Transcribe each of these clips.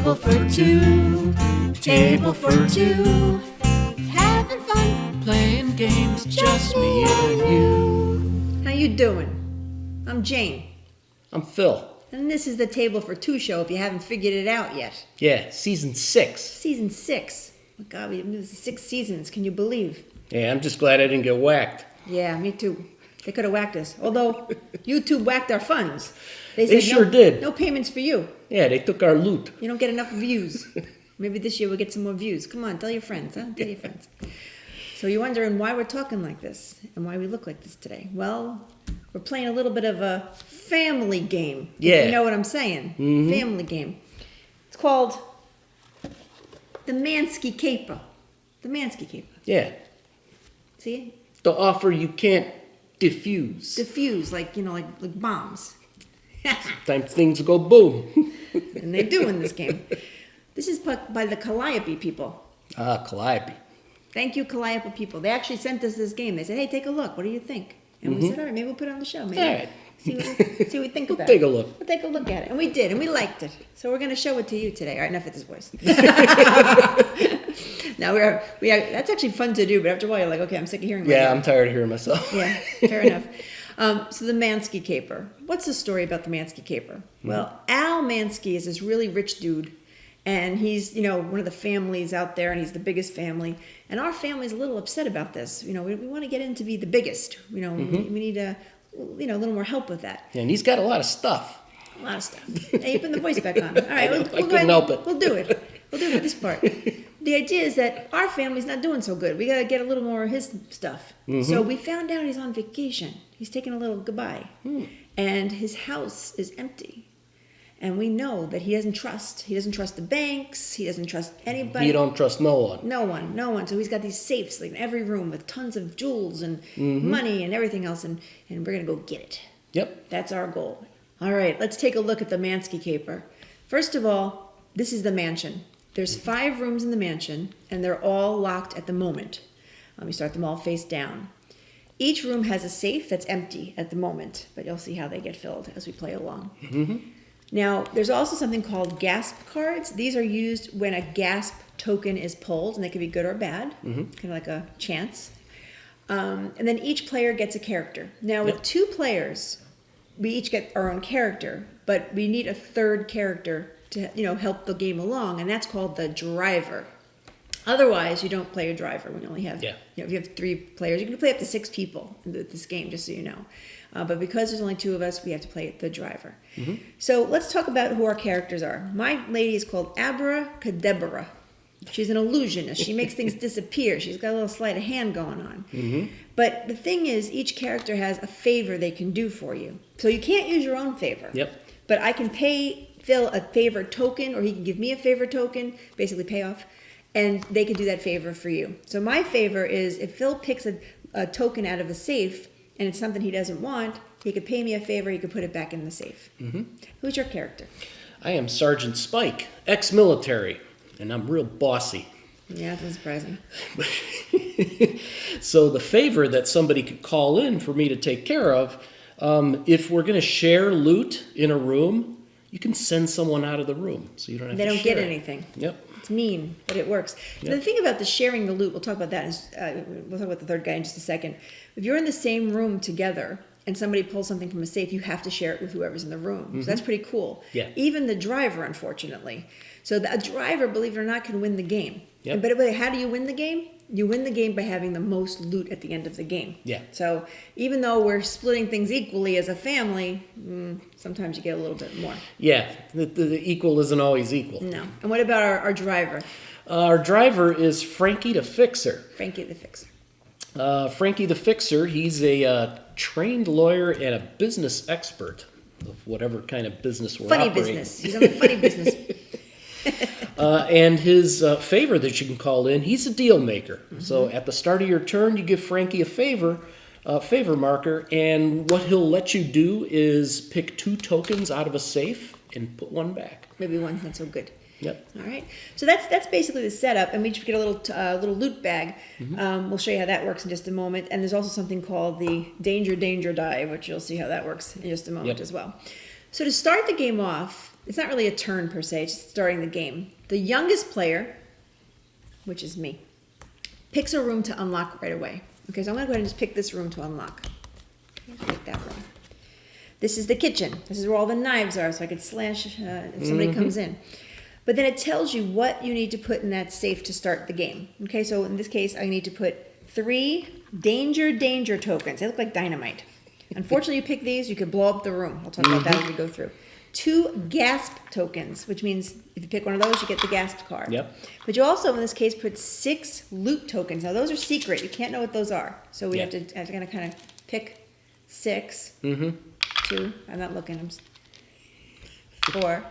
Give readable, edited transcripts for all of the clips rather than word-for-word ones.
Table for two, table for two. Having fun, playing games, just me and you. How you doing? I'm Jane. I'm Phil. And this is the Table for Two show if you haven't figured it out yet. Yeah, season 6. Season 6. Oh God, this is 6 seasons. Can you believe? Yeah, I'm just glad I didn't get whacked. Yeah, me too. They could have whacked us. Although, YouTube whacked our funds. They said, sure did. No payments for you. Yeah, they took our loot. You don't get enough views. Maybe this year we'll get some more views. Come on, tell your friends, huh? Tell your friends. So you're wondering why we're talking like this and why we look like this today. Well, we're playing a little bit of a family game. Yeah. If you know what I'm saying. Mm-hmm. Family game. It's called the Mansky Caper. The Mansky Caper. Yeah. See it? The offer you can't diffuse. Diffuse, like, like bombs. Sometimes things go boom. And they do in this game. This is by the Calliope people. Calliope. Thank you, Calliope people. They actually sent us this game. They said, hey, take a look. What do you think? And we said, all right, maybe we'll put it on the show. Maybe All right. see what we think We'll about take it. a look. We'll take a look at it. And we did, and we liked it. So we're going to show it to you today. All right, enough of this voice. Now, that's actually fun to do, but after a while, you're like, okay, I'm sick of hearing Yeah, myself. I'm tired of hearing myself. Yeah, fair enough. So the Mansky Caper. What's the story about the Mansky Caper? Well, Al Mansky is this really rich dude, and he's, one of the families out there, and he's the biggest family. And our family's a little upset about this. We want to get in to be the biggest. We need a little more help with that. Yeah, and he's got a lot of stuff. A lot of stuff. Hey, you put the voice back on. All right, I couldn't help it. We'll do it. We'll do it for this part. The idea is that our family's not doing so good. We got to get a little more of his stuff. Mm-hmm. So we found out he's on vacation. He's taking a little goodbye. And his house is empty. And we know that he doesn't trust. He doesn't trust the banks. He doesn't trust anybody. You don't trust no one. No one. So he's got these safes like in every room with tons of jewels and money and everything else. And we're going to go get it. Yep. That's our goal. All right, let's take a look at the Mansky Caper. First of all, this is the mansion. There's 5 rooms in the mansion, and they're all locked at the moment. We start them all face down. Each room has a safe that's empty at the moment, but you'll see how they get filled as we play along. Mm-hmm. Now, there's also something called gasp cards. These are used when a gasp token is pulled, and they can be good or bad, kind of like a chance. And then each player gets a character. Now, with 2 players, we each get our own character, but we need a third character to help the game along, and that's called the driver. Otherwise, you don't play a driver when you only have, if you have 3 players, you can play up to 6 people in this game, just so you know. But because there's only 2 of us, we have to play the driver. Mm-hmm. So let's talk about who our characters are. My lady is called Abracadabra. She's an illusionist. She makes things disappear. She's got a little sleight of hand going on. Mm-hmm. But the thing is, each character has a favor they can do for you. So you can't use your own favor. Yep. But I can pay Phil a favor token, or he can give me a favor token, basically payoff, and they can do that favor for you. So my favor is if Phil picks a token out of a safe, and it's something he doesn't want, he could pay me a favor, he could put it back in the safe. Mm-hmm. Who's your character? I am Sergeant Spike, ex-military, and I'm real bossy. Yeah, that's surprising. So the favor that somebody could call in for me to take care of, if we're going to share loot in a room, you can send someone out of the room, so you don't have to share. They don't get anything. Yep. It's mean, but it works. Yep. The thing about the sharing the loot, we'll talk about that. We'll talk about the third guy in just a second. If you're in the same room together and somebody pulls something from a safe, you have to share it with whoever's in the room. Mm-hmm. So that's pretty cool. Yeah. Even the driver, unfortunately. So a driver, believe it or not, can win the game. Yep. But how do you win the game? You win the game by having the most loot at the end of the game. Yeah. So even though we're splitting things equally as a family, sometimes you get a little bit more. Yeah, the equal isn't always equal. No. And what about our driver? Our driver is Frankie the Fixer. Frankie the Fixer. Frankie the Fixer, he's a trained lawyer and a business expert of whatever kind of business we're Funny operating. business. He's on the funny business. And his favor that you can call in, he's a deal maker. Mm-hmm. So at the start of your turn, you give Frankie a favor marker, and what he'll let you do is pick 2 tokens out of a safe and put 1 back. Maybe one's not so good. Yep. All right. So that's basically the setup, and we each get a little loot bag. Mm-hmm. We'll show you how that works in just a moment. And there's also something called the danger die, which you'll see how that works in just a moment as well. So to start the game off, it's not really a turn per se, it's just starting the game. The youngest player, which is me, picks a room to unlock right away. Okay, so I'm gonna go ahead and just pick this room to unlock. Okay, pick that room. This is the kitchen. This is where all the knives are, so I could slash if somebody comes in. But then it tells you what you need to put in that safe to start the game. Okay, so in this case, I need to put 3 danger tokens. They look like dynamite. Unfortunately, you pick these, you could blow up the room. I'll talk about that as we go through. 2 gasp tokens, which means if you pick one of those, you get the gasp card. Yep. But you also, in this case, put 6 loot tokens. Now, those are secret. You can't know what those are. So we have to kind of pick 6. 2. I'm not looking. 4.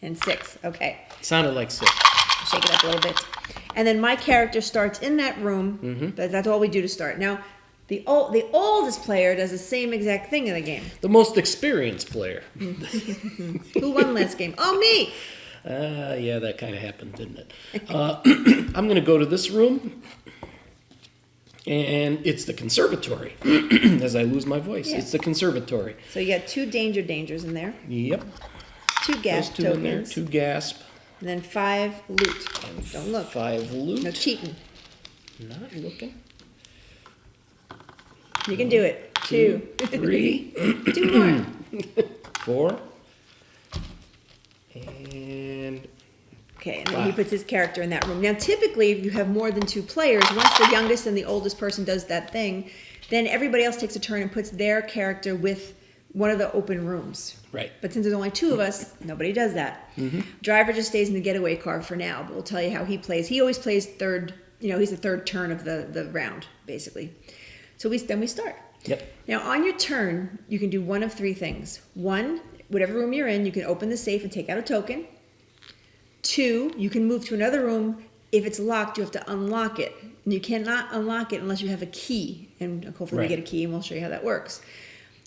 And 6. Okay. Sounded like 6. Shake it up a little bit. And then my character starts in that room. That's all we do to start. Now, the oldest player does the same exact thing in the game. The most experienced player. Who won last game? Oh, me! Yeah, that kind of happened, didn't it? I'm going to go to this room, and it's the conservatory. As I lose my voice, it's the conservatory. So you got 2 dangers in there. Yep. 2 gasp Those 2 in there. tokens. 2 gasp. And then 5 loot. Don't look. 5 loot. No cheating. Not looking. You can do it. 2. 3. 2 more. 4. And Okay, and then he puts his character in that room. Now, typically, if you have more than 2 players, once the youngest and the oldest person does that thing, then everybody else takes a turn and puts their character with one of the open rooms. Right. But since there's only 2 of us, nobody does that. Driver just stays in the getaway car for now, but we'll tell you how he plays. He always plays third, he's the third turn of the round, basically. So then we start. Yep. Now, on your turn, you can do one of 3 things. 1, whatever room you're in, you can open the safe and take out a token. 2, you can move to another room. If it's locked, you have to unlock it. And you cannot unlock it unless you have a key. And hopefully we get a key, and we'll show you how that works.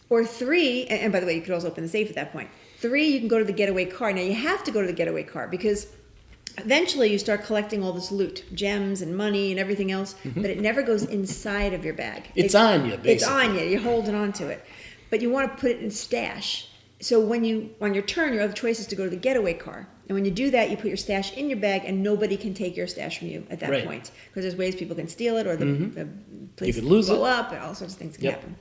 Or 3, and by the way, you could also open the safe at that point. 3, you can go to the getaway car. Now, you have to go to the getaway car because eventually you start collecting all this loot, gems and money and everything else, but it never goes inside of your bag. It's on you, basically. It's on you. You're holding on to it. But you want to put it in stash. So on your turn, your other choice is to go to the getaway car. And when you do that, you put your stash in your bag, and nobody can take your stash from you at that point. Because there's ways people can steal it, or the place could lose blow it. up, and all sorts of things can happen.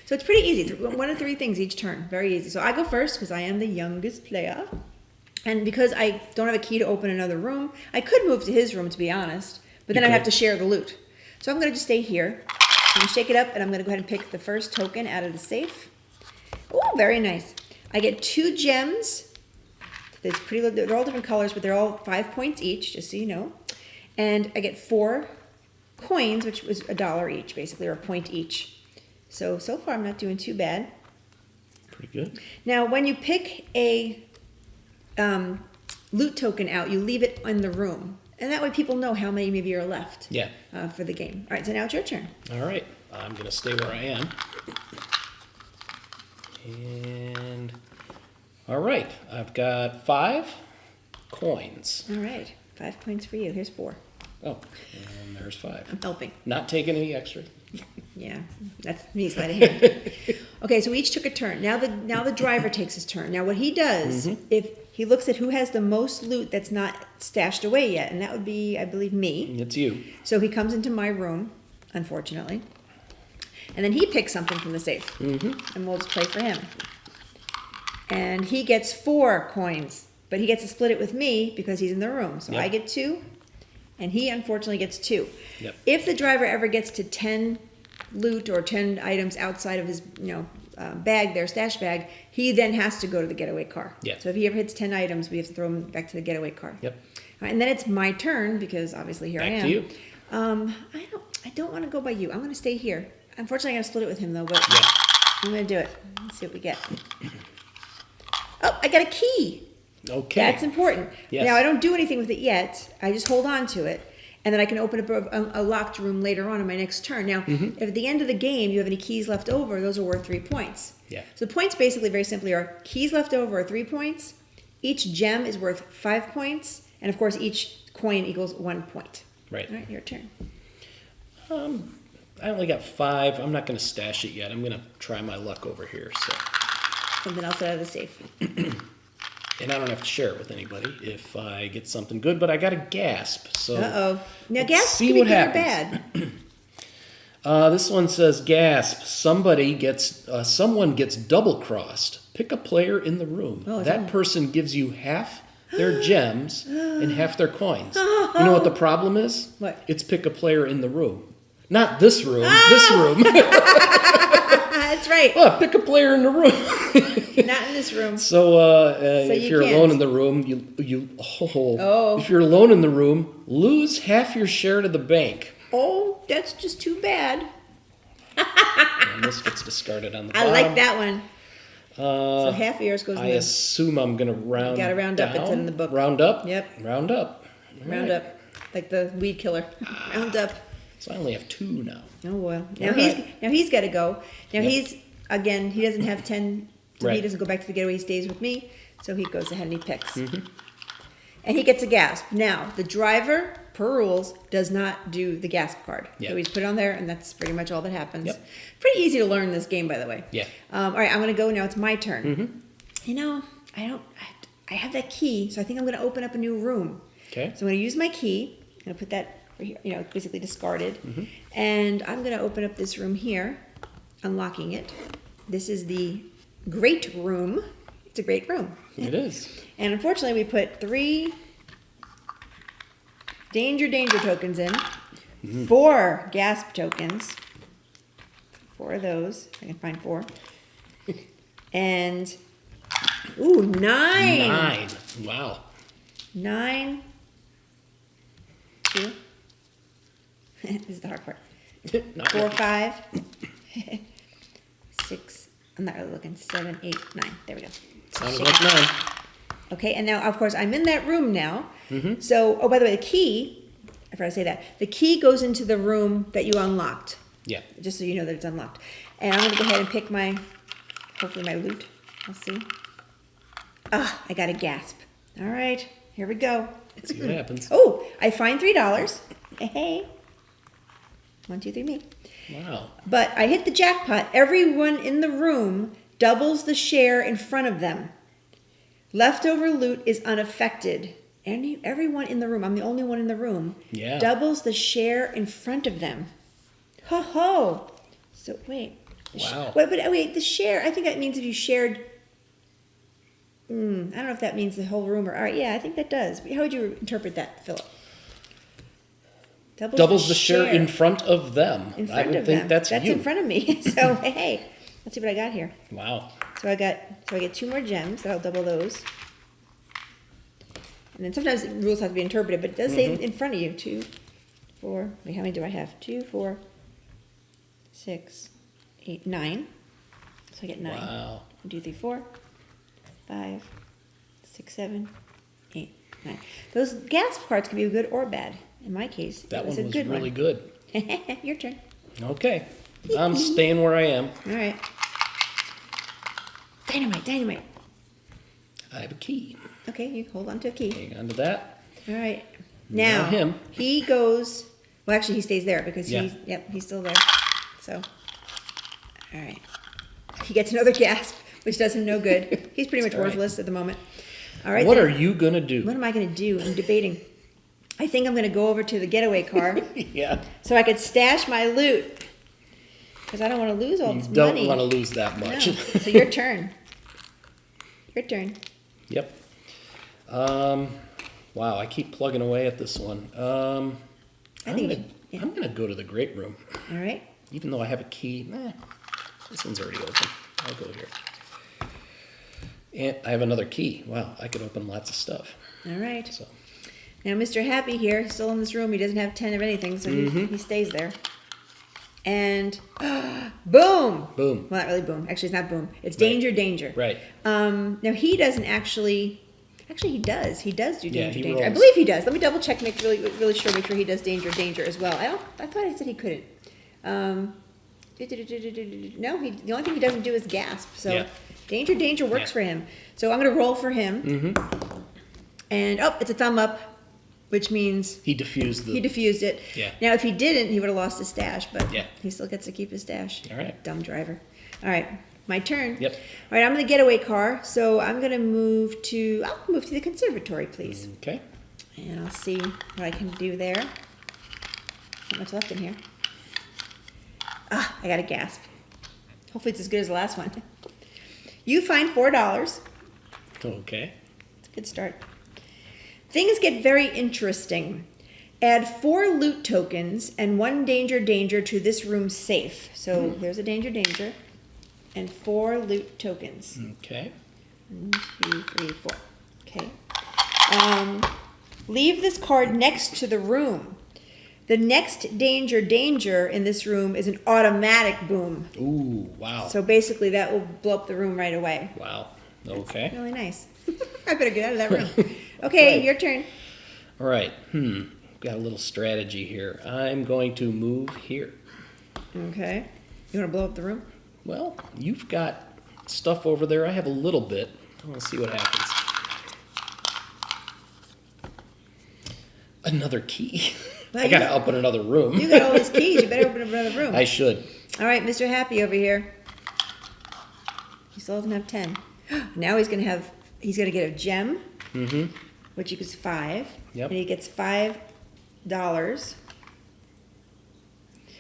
So it's pretty easy. 1 of 3 things each turn. Very easy. So I go first because I am the youngest player. And because I don't have a key to open another room, I could move to his room, to be honest. But then I'd have to share the loot. So I'm going to just stay here. I'm going to shake it up, and I'm going to go ahead and pick the first token out of the safe. Oh, very nice. I get 2 gems. They're all different colors, but they're all 5 points each, just so you know. And I get 4 coins, which was $1 each, basically, or a point each. So far I'm not doing too bad. Pretty good. Now, when you pick a loot token out, you leave it in the room. And that way people know how many maybe are left for the game. All right, so now it's your turn. All right. I'm going to stay where I am. And... all right, I've got 5 coins. All right, 5 points for you. Here's 4. Oh, and there's 5. I'm helping. Not taking any extra. Yeah, that's me sleight of hand. Okay, so we each took a turn. Now the driver takes his turn. Now what he does, if he looks at who has the most loot that's not stashed away yet, and that would be, I believe, me. It's you. So he comes into my room, unfortunately, and then he picks something from the safe, and we'll just play for him. And he gets 4 coins, but he gets to split it with me because he's in the room. So I get 2, and he unfortunately gets 2. Yep. If the driver ever gets to 10 loot or 10 items outside of his bag, their stash bag, he then has to go to the getaway car. Yeah. So if he ever hits 10 items, we have to throw him back to the getaway car. Yep. All right, and then it's my turn because obviously here I am. Back to you. I don't want to go by you. I'm going to stay here. Unfortunately, I'm going to split it with him though, but I'm going to do it. Let's see what we get. Oh, I got a key. Okay. That's important. Yes. Now, I don't do anything with it yet. I just hold on to it. And then I can open up a locked room later on in my next turn. Now, if at the end of the game you have any keys left over, those are worth 3 points. Yeah. So the points basically very simply are keys left over are 3 points. Each gem is worth 5 points. And of course, each coin equals 1 point. Right. All right, your turn. I only got 5. I'm not going to stash it yet. I'm going to try my luck over here. So Something else out of the safe. and I don't have to share it with anybody if I get something good, but I got a gasp. So Uh-oh. Now, let's gasps see can be what good or happens. bad. This one says gasp. Someone gets double crossed. Pick a player in the room. Oh, That no. person gives you half their gems and half their coins. You know what the problem is? What? It's pick a player in the room. Not this room, this room. That's right. Well, pick a player in the room. Not in this room. So, if you you're can't. alone in the room, if you're alone in the room, lose half your share to the bank. Oh, that's just too bad. And this gets discarded on the I bottom. like that one. So half of yours goes in I the assume I'm going to round gotta round up, down. it said in the book. Round up? Yep. Round up. All round right. up, like the weed killer. Round up. So I only have 2 now. Oh well. Now All he's got to go. Now Yep. he doesn't have 10. So he Right. doesn't go back to the getaway. He stays with me. So he goes ahead and he picks. Mm-hmm. And he gets a gasp. Now the driver, per rules, does not do the gasp card. Yep. So he's put on there, and that's pretty much all that happens. Yep. Pretty easy to learn this game, by the way. Yeah. All right, I'm gonna go now. It's my turn. Mm-hmm. You know, I have that key, so I think I'm gonna open up a new room. Okay. So I'm gonna use my key. I'm gonna put that right here, it's basically discarded. Mm-hmm. And I'm gonna open up this room here, unlocking it. This is the great room. It's a great room. It is. And unfortunately, we put 3 danger tokens in, 4 gasp tokens, 4 of those. I can find 4. And, ooh, 9. 9. Wow. 9. 2. This is the hard part. Not 4, really. 5. 6. I'm not really looking. 7, 8, 9. There we go. Sounded Shake like it. 9. Okay, and now, of course, I'm in that room now. Mm-hmm. So, oh, by the way, the key, I forgot to say that. The key goes into the room that you unlocked, Yeah. just so you know that it's unlocked. And I'm going to go ahead and pick hopefully my loot. I'll see. Ah, I got a gasp. All right, here we go. Let's see what happens. Oh, I find $3. Hey. 1, 2, 3, me. Wow. But I hit the jackpot. Everyone in the room doubles the share in front of them. Leftover loot is unaffected. Everyone in the room, I'm the only one in the room, Yeah. doubles the share in front of them. Ho ho! So wait. Wow. Wait, the share, I think that means if you shared, I don't know if that means the whole room or, all right, yeah, I think that does. How would you interpret that, Philip? Doubles the share in front of them. In front I would of think them. that's you. in front of me. So hey, let's see what I got here. Wow. So I get 2 more gems. That'll double those. And then sometimes the rules have to be interpreted, but it does say in front of you. 2, 4. Wait, how many do I have? 2, 4, 6, 8, 9. So I get 9. Wow. 1, 2, 3, 4, 5, 6, 7, 8, 9. Those gasp cards can be good or bad. In my case, That it was one a was good really one. good. Your turn. Okay. I'm staying where I am. All right. Dynamite. I have a key. Okay, you hold on to a key. Hang on to that. All right. Now Now, him. he goes, well, actually, he stays there because Yeah. he's still there. So, all right. He gets another gasp, which does him no good. He's pretty much all right. worthless at the moment. All right. What then. are you going to do? What am I going to do? I'm debating. I think I'm going to go over to the getaway car Yeah. so I could stash my loot because I don't want to lose all You this don't money. want to lose that No. much. So your turn. Your turn. Yep. Wow, I keep plugging away at this one. I'm think gonna you- I'm gonna go to the great room, All right. even though I have a key. This one's already open. I'll go here. And I have another key. Wow, I could open lots of stuff. All right. So Now, Mr. Happy here, he's still in this room. He doesn't have 10 of anything, so he stays there. And boom! boom. Well, not really boom. Actually, it's not boom. It's danger. Right. Now, he doesn't actually... Actually, he does. He does do Yeah, danger. he I rolls. believe he does. Let me double check, make really sure, make sure he does danger as well. I thought I said he couldn't. No, the only thing he doesn't do is gasp. So Yeah. danger works Yeah. for him. So I'm going to roll for him. Mm-hmm. And, it's a thumb up, which means He diffused the. he diffused it. Yeah. Now, if he didn't, he would have lost his stash, but Yeah. he still gets to keep his stash. All right. Dumb driver. All right. My turn. Yep. All right, I'm in the getaway car, so I'll move to the conservatory, please. Okay. And I'll see what I can do there. Not much left in here. I got a gasp. Hopefully it's as good as the last one. You find $4. Okay. It's a good start. Things get very interesting. Add 4 loot tokens and 1 danger to this room's safe. So there's a danger, and 4 loot tokens. Okay. 1, 2, 3, 4. Okay. Leave this card next to the room. The next danger in this room is an automatic boom. Ooh, wow. So basically that will blow up the room right away. Wow. Okay. Really nice. I better get out of that room. Okay, Right. your turn. All right. Got a little strategy here. I'm going to move here. Okay. You want to blow up the room? Well, you've got stuff over there. I have a little bit. I want to see what happens. Another key. Well, I gotta open another room. You got all these keys. You better open up another room. I should. All right, Mr. Happy over here. He still doesn't have 10. Now he's gonna get a gem, which equals 5. Yep. And he gets $5,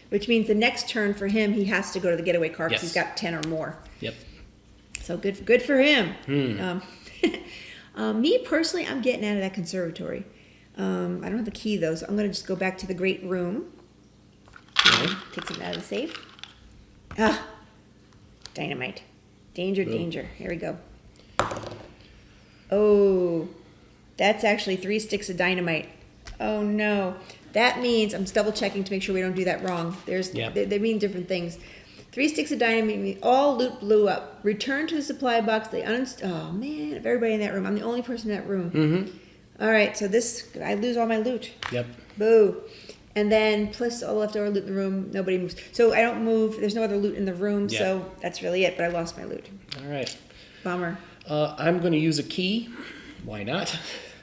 which means the next turn for him, he has to go to the getaway car because Yes. he's got 10 or more. Yep. So good for him. Me personally, I'm getting out of that conservatory. I don't have the key though, so I'm gonna just go back to the great room. Okay. Take something out of the safe. Dynamite. Danger. Here we go. Oh, that's actually 3 sticks of dynamite. Oh no. That means, I'm just double checking to make sure we don't do that wrong. They mean different things. 3 sticks of dynamite mean all loot blew up. Return to the supply box. Oh man, of everybody in that room. I'm the only person in that room. All right, so I lose all my loot. Yep. Boo. And then plus all the leftover loot in the room, nobody moves. So I don't move, there's no other loot in the room, Yeah. so that's really it, but I lost my loot. All right. Bummer. I'm going to use a key. Why not?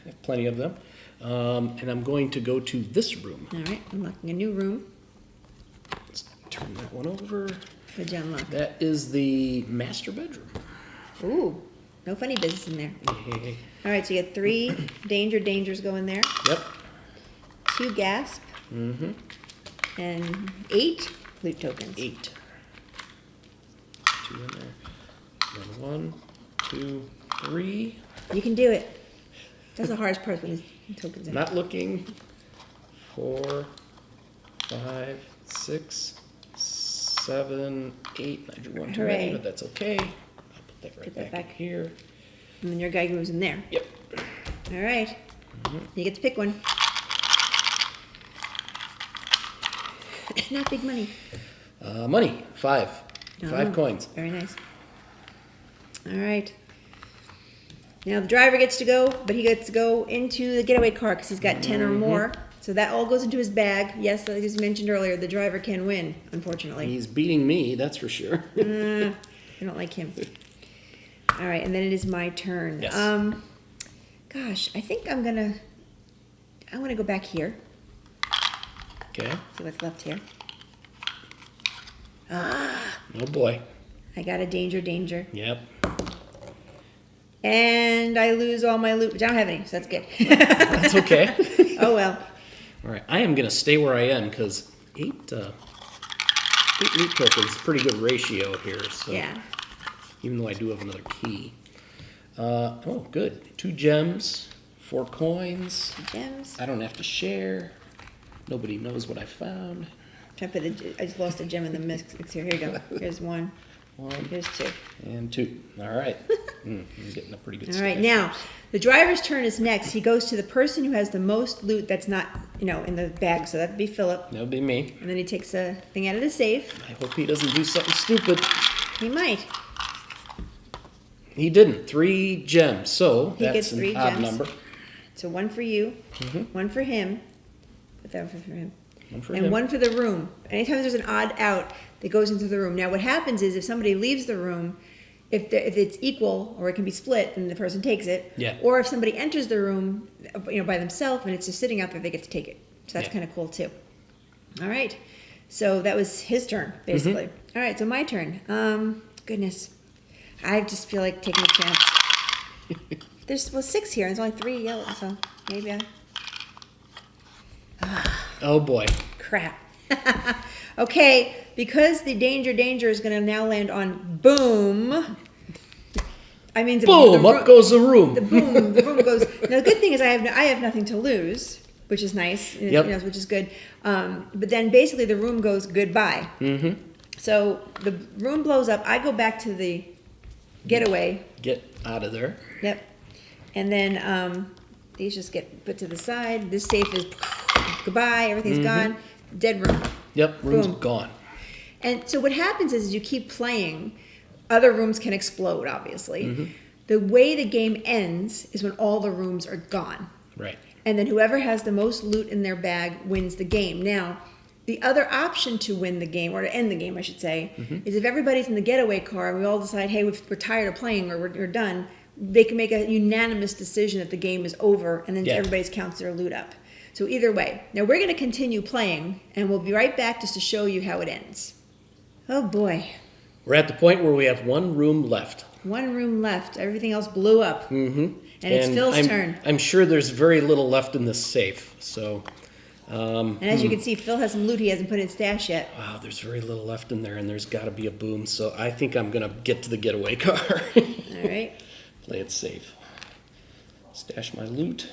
I have plenty of them. And I'm going to go to this room. All right, unlocking a new room. Let's turn that one over. What'd you unlock? That is the master bedroom. Ooh, no funny business in there. Hey. All right, so you get 3 dangers go in there, Yep. 2 gasp, and 8 loot tokens. 8. 2 in there. Then 1, 2, 3. You can do it. That's the hardest part when these tokens in. Not looking. 4, 5, 6, 7, 8. I drew 1 too many, Hooray. but that's okay. I'll put that right Put that back back. here. And then your guy moves in there. Yep. All right. You get to pick one. Not big money. Money. 5. 5 Oh, coins. Very nice. All right. Now the driver gets to go, but he gets to go into the getaway car because he's got 10 or more. So that all goes into his bag. Yes, like I mentioned earlier, the driver can win, unfortunately. He's beating me, that's for sure. I don't like him. All right, and then it is my turn. Yes. Gosh, I think I'm gonna go back here. Okay. See what's left here. Oh boy. I got a danger. Yep. And I lose all my loot, which I don't have any, so that's good. That's okay. Oh well. All right. I am going to stay where I am because 8 loot tokens is a pretty good ratio here. So Yeah. even though I do have another key. Oh, good. 2 gems, 4 coins. Gems. I don't have to share. Nobody knows what I found. I just lost a gem in the mix here. Here you go. Here's 1. 1 Here's 2. and 2. All right. I'm getting a pretty good All right, stack. now the driver's turn is next. He goes to the person who has the most loot that's not, in the bag. So that'd be Philip. That'll be me. And then he takes a thing out of the safe. I hope he doesn't do something stupid. He might. He didn't. 3 gems. So He that's gets 3 an odd gems. number. So 1 for you, 1 for him. Put that one for him. One for And him. 1 for the room. Anytime there's an odd out that goes into the room. Now what happens is if somebody leaves the room, if it's equal or it can be split, then the person takes it. Yeah. Or if somebody enters the room, by themselves and it's just sitting out there, they get to take it. So that's Yeah. kind of cool too. All right. So that was his turn, basically. All right, so my turn. goodness. I just feel like taking a chance. There's 6 here, and there's only 3 yellow, so maybe Oh boy. crap. Okay, because the danger is going to now land on boom. I mean, Boom! Up goes the room. The room goes. Now the good thing is I have nothing to lose, which is nice. Yep. Which is good. But then basically the room goes goodbye. Mm-hmm. So the room blows up. I go back to the getaway. Get out of there. Yep. And then these just get put to the side. This safe is goodbye. Everything's gone. Dead room. Yep, room's Boom. gone. And so what happens is you keep playing, other rooms can explode, obviously. The way the game ends is when all the rooms are gone. Right. And then whoever has the most loot in their bag wins the game. Now, the other option to win the game, or to end the game, I should say, is if everybody's in the getaway car and we all decide, hey, we're tired of playing or we're done, they can make a unanimous decision that the game is over, and then everybody counts their loot up. So either way. Now, we're going to continue playing, and we'll be right back just to show you how it ends. Oh, boy. We're at the point where we have one room left. One room left. Everything else blew up. And it's Phil's turn. I'm sure there's very little left in this safe. So, And as you can see, Phil has some loot he hasn't put in his stash yet. wow, there's very little left in there, and there's got to be a boom. So I think I'm gonna get to the getaway car. All right. Play it safe. Stash my loot.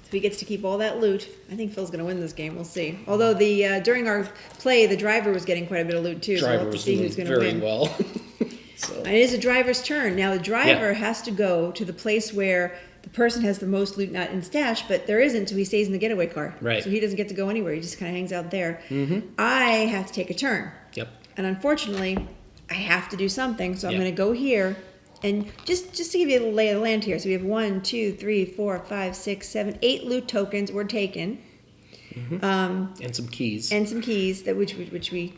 If he gets to keep all that loot, I think Phil's going to win this game. We'll see. Although during our play, the driver was getting quite a bit of loot too. So we'll Driver have to was see doing who's going to very win. well. So And it is a driver's turn. Now the driver has to go to the place where the person has the most loot not in stash, but there isn't, so he stays in the getaway car. Right. So he doesn't get to go anywhere. He just kind of hangs out there. I have to take a turn. Yep. And unfortunately, I have to do something, so I'm Yep. going to go here. And just to give you a lay of the land here, so we have 1, 2, 3, 4, 5, 6, 7, 8 loot tokens were taken. And some keys. And some keys that which we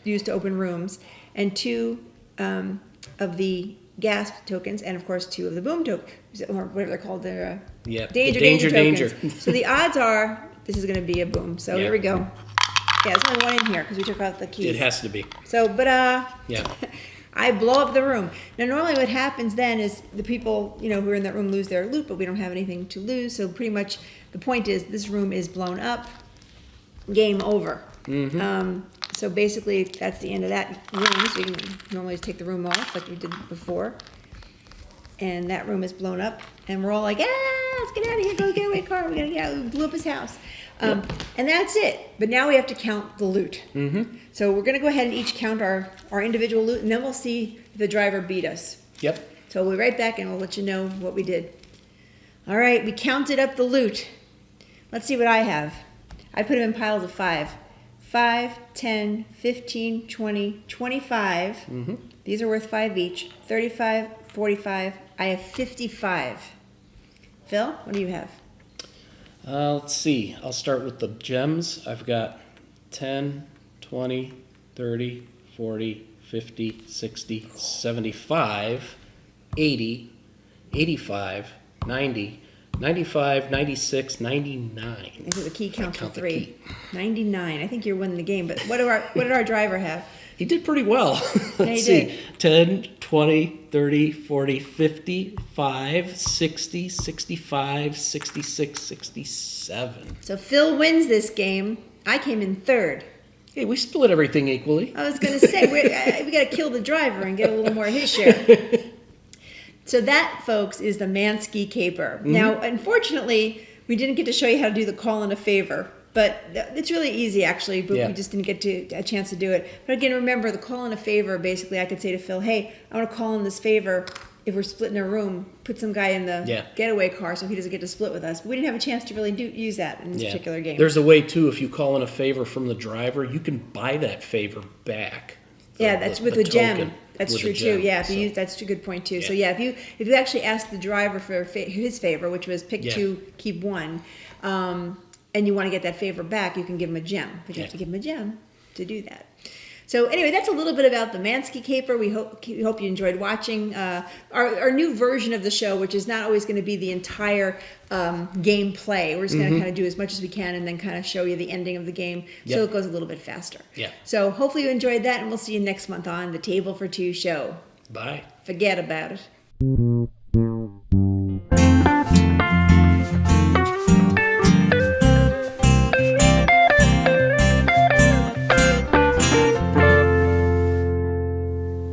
use to open rooms, and 2 of the gas tokens, and of course 2 of the boom tokens, or whatever they're called. They're danger tokens. So the odds are this is going to be a boom. So here we go. Yeah, there's only 1 in here because we took out the keys. It has to be. So, but Yeah. I blow up the room. Now, normally what happens then is the people, who are in that room lose their loot, but we don't have anything to lose. So pretty much the point is this room is blown up. Game over. So basically that's the end of that room. So you can normally just take the room off like we did before. And that room is blown up. And we're all like, let's get out of here. Go get away car. We got to get out. We blew up his house. And that's it. But now we have to count the loot. So we're going to go ahead and each count our individual loot, and then we'll see if the driver beat us. Yep. So we'll be right back, and we'll let you know what we did. All right, we counted up the loot. Let's see what I have. I put them in piles of 5. 5, 10, 15, 20, 25. These are worth 5 each. 35, 45. I have 55. Phil, what do you have? Let's see. I'll start with the gems. I've got 10, 20, 30, 40, 50, 60, 75, 80, 85, 90, 95, 96, 99. I think the key counts for count the 3. key. 99. I think you're winning the game, but what did our driver have? He did pretty well. Let's he see. did. 10, 20, 30, 40, 50, 5, 60, 65, 66, 67. So Phil wins this game. I came in 3rd. Hey, we split everything equally. I was going to say, we got to kill the driver and get a little more of his share. So that, folks, is the Mansky caper. Now, unfortunately, we didn't get to show you how to do the call in a favor. But it's really easy, actually, but we just didn't get a chance to do it. But again, remember, the call in a favor, basically, I could say to Phil, hey, I want to call in this favor. If we're splitting a room, put some guy in the getaway car so he doesn't get to split with us. But we didn't have a chance to really use that in this particular game. There's a way, too, if you call in a favor from the driver, you can buy that favor back. That's with a gem. token That's with true a gem. too. Yeah, So, that's a good point too. Yeah. So yeah, if you actually ask the driver for his favor, which was pick 2, keep 1, and you want to get that favor back, you can give him a gem. But you have to give him a gem to do that. So anyway, that's a little bit about the Mansky caper. We hope you enjoyed watching our new version of the show, which is not always going to be the entire gameplay. We're just going to kind of do as much as we can and then kind of show you the ending of the game, so it goes a little bit faster. Yeah. So hopefully you enjoyed that, and we'll see you next month on the Table for Two show. Bye. Forget about it.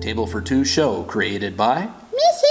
Table for Two show created by Miss